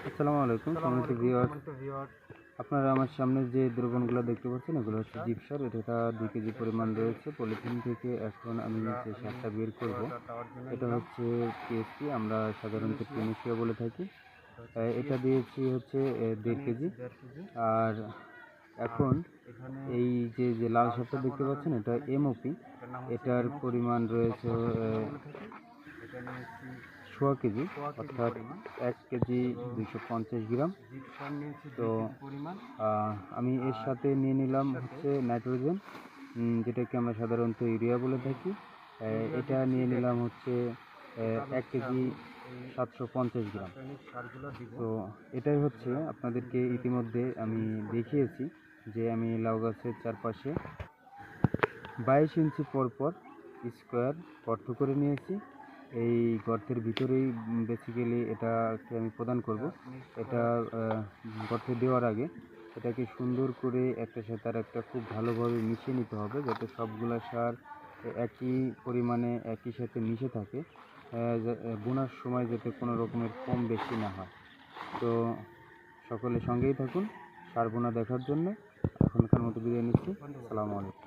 আসসালামু আলাইকুম সম্মানিত ভিউয়ার্স, আপনারা আমার সামনে যে দ্রবণগুলো দেখতে পাচ্ছেন এগুলো হচ্ছে জিপসার। এটা 2 কেজি পরিমাণ রয়েছে। পলিথিন থেকে এখন আমি যে সারটা বের করব এটা হচ্ছে পিএসপি, আমরা সাধারণত টিনেশিয়া বলে থাকি। এটা দিয়েছি হচ্ছে 1.5 কেজি। আর এখন এই যে লাল সারটা দেখতে পাচ্ছেন এটা এমওপি, এটার পরিমাণ রয়েছে 1.5 কেজি, অর্থাৎ 1 কেজি 250 গ্রাম। তো আমি এর সাথে নিয়ে নিলাম হচ্ছে নাইট্রোজেন, যেটাকে আমরা সাধারণত ইউরিয়া বলে থাকি। এটা নিয়ে নিলাম হচ্ছে 1 কেজি 750 গ্রাম। তো এটাই হচ্ছে আপনাদেরকে ইতিমধ্যে আমি দেখিয়েছি যে আমি লাউ গাছের চারপাশে 22 ইঞ্চি পরপর স্কোয়ার গর্ত করে নিয়েছি। এই গর্তের ভিতরেই বেসিক্যালি এটাকে আমি প্রদান করব। এটা গর্তে দেওয়ার আগে এটাকে সুন্দর করে একটার সাথে আর একটা খুব ভালোভাবে মিশিয়ে নিতে হবে, যাতে সবগুলা সার একই পরিমাণে একই সাথে মিশে থাকে, বোনার সময় যাতে কোনো রকমের কম বেশি না হয়। তো সকলে সঙ্গেই থাকুন সার বোনা দেখার জন্য। এখনকার মতো বিদায় নিচ্ছি। আসসালামু আলাইকুম।